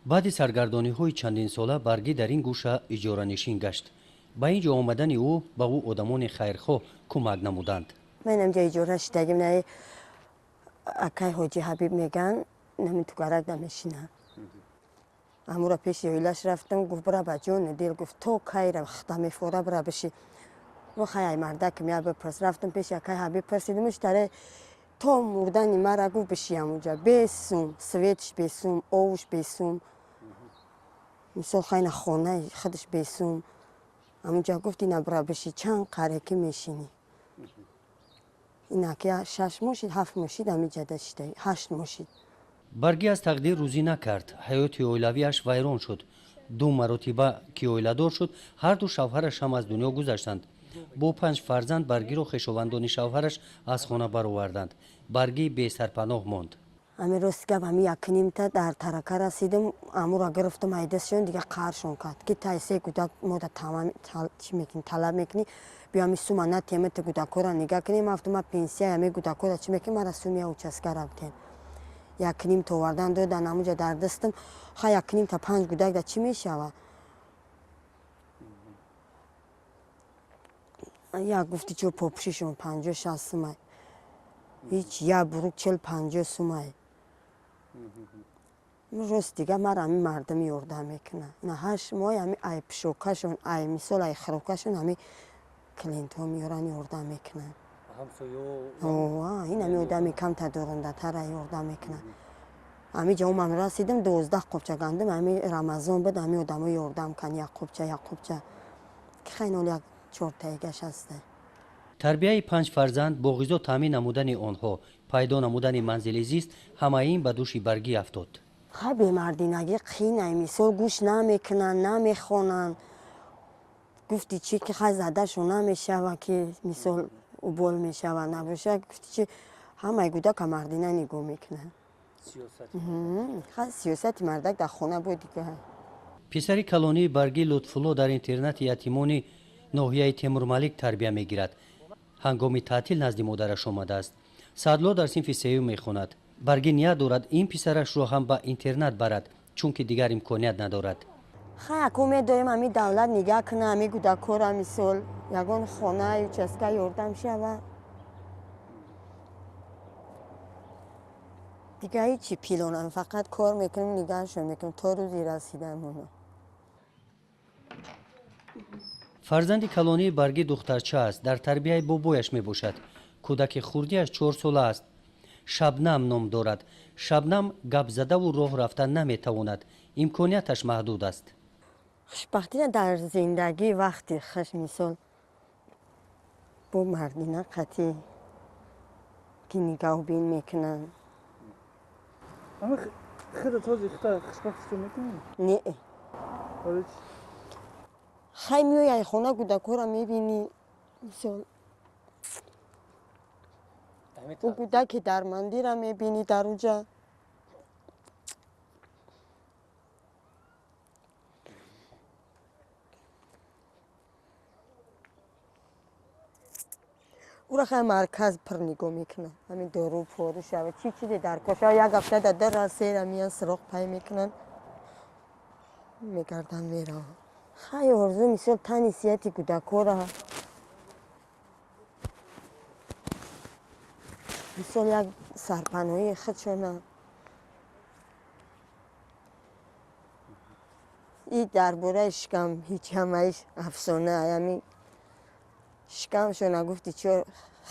баъди саргардониҳои чандинсола баргӣ дар ин гӯша иҷоранишин гашт. ба ин ҷо омадани ӯ ба ӯ одамони хайрхоҳ кӯмак намуданд. ман инҷа иҷора шидагим наи акай ҳоҷи ҳабиб меган намин ту гарагда мешинам. амура пеши оилаш рафтам гуфт бира ба ҷони дил гуфт то кайра хта мефора бира биши мо хай мардаким я бипирс рафтам пеши акай ҳабиб пирсидимш таре то мурдани мара гуфт бишиям унҷа бесум светш бесум овуш бесум мисол хайна хонаи худаш бесум амунҷа гуфт ина бира биши чанд қаре ки мешинӣ инаки 6 мошид 7 мошид амиҷада шидаи 8 мошид. баргӣ аз тақдир рӯзӣ накард. ҳаёти оилавиаш вайрон шуд. 2 маротиба ки оиладор шуд, ҳарду шавҳараш ҳам аз дунё гузаштанд. бо 5 фарзанд баргиро хешовандони шавҳараш аз хона бароварданд. баргӣ бесарпаноҳ монд. ами рост гап ами якнимта дар тарака расидим амура гирифтам айдасшон дига қаршон кард ки тайсе гудак мода чи мекунӣ талаб мекунӣ биё ами сума на темата гудакора нига кунем автома пенсия ами гудакора чи мекунӣ мара сумия участгара бутем якним та овардан додан амуҷа дар дастам ха якним та 5 гудакда чи мешава як гуфти чо попушишон 50-60 сумай ҳеч як бурук 40-50 сумай рост дига мара ами мардам ёрдам мекунад на 8 моҳ ами ай пишокашон ай мисол ай хирокашон ами клиентҳо меёран ёрдам мекунад ин ами одами камта дорондатара ёрдам мекунад ами ҷао ман расидам 12 қопча гандум ами рамазон буд ами одамо ёрдам кан як қопча ки хайнол як 4 тайгаш аста. тарбияи 5 фарзанд бо ғизо таъмин намудани онҳо пайдо намудани манзили зист ҳамаин ба дӯши баргӣ афтод. ха бемардинагӣ қиинай мисол гӯш намекунанд намехонанд гуфти чи ки хай задашон намешава ки мисол убол мешава набоша гуфти чи ҳамаи гудака мардина нигоҳ мекунанд ха сиёсати мардак дар хона бо дига. писари калонии баргӣ лутфулло дар интернати ятимони ноҳияи темурмалик тарбия мегирад. ҳангоми таътил назди модараш омадааст. садло дар синфи сеюм мехонад. баргӣ ният дорад ин писарашро ҳам ба интернат барад чунки дигар имконият надорад. ха як умед дорем ами давлат нигоҳ кунад ами гудакора мисол ягон хонаи участка ёрдам шава дига ҳечи пилонам фақат кор мекунем нигаҳшон мекунем то рӯзи расидан оно. фарзанди калонии баргӣ духтарча аст. дар тарбияи бобояш мебошад. кӯдаки хурдиаш 4 сола аст. шабнам ном дорад. шабнам гапзадаву роҳ рафтан наметавонад. имконияташ маҳдуд аст. хушбахтина дар зиндагӣ вақти хуш мисол бо мардина қатӣ ки нигоҳубин мекунанд не хай меояй хона гудакора мебинӣ мисол гудаки дармандира мебинӣ дар уҷа ура хай марказ пир нигоҳ мекунанд ҳамин дору пору шава чи чизе дар коша як ҳафта дар расера миян сироқ пай мекунанд мегардан мераванд хай орзу мисол тани сиҳати гудакора мисол як сарпаноҳии худшона и дар бораи шикам ҳеҷ ҳамаиш афсона ами шикамшона гуфти чо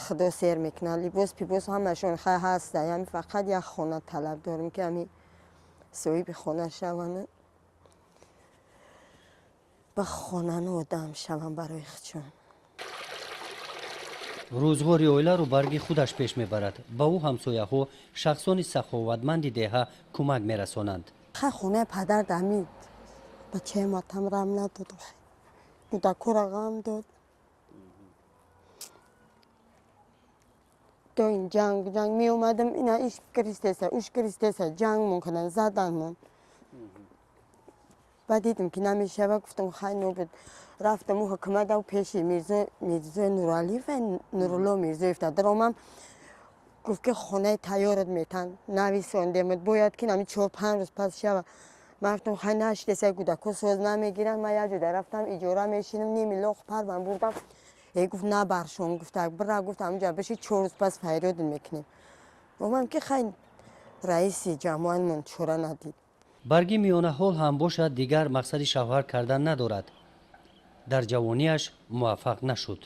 худо сер мекунад либос пибос ҳамашон хай ҳаста ами фақат як хона талаб дорем ки ами соҳиби хона шаванд ба хонано одам шаванд барои худшон. рӯзгори оиларо баргӣ худаш пеш мебарад. ба ӯ ҳамсояҳо шахсони саховатманди деҳа кӯмак мерасонанд. хай хонаи падар дамид бачаяматам рам надод гудакора ғам дод до ин ҷанг меомадам ина иш кристеса уш кристеса ҷанг монкунан заданмон ба дидим ки намешава гуфтам хай нобуд рафтам ӯ ҳукуматав пеши мирзо нуралиев нурулло мирзоевта даромам гуфт ки хонаи тайёрат метан нависондем бояд ки нами 4-5 рӯз пас шава من گفتم خیلی نشته سه کودک سوز نمیگیرن. من یه جا رفتم اجاره میشینم نیمی لخ پر من بردم. ای گفت نه برشون گفت برا گفت همونجا بشی 4 روز پس فریاد میکنیم. گفتم که خیلی رئیس جمعیتمون چرا ندید. برگی میانه حال هم باشد دیگر مقصد شوهر کردن ندارد. در جوانیش موفق نشد.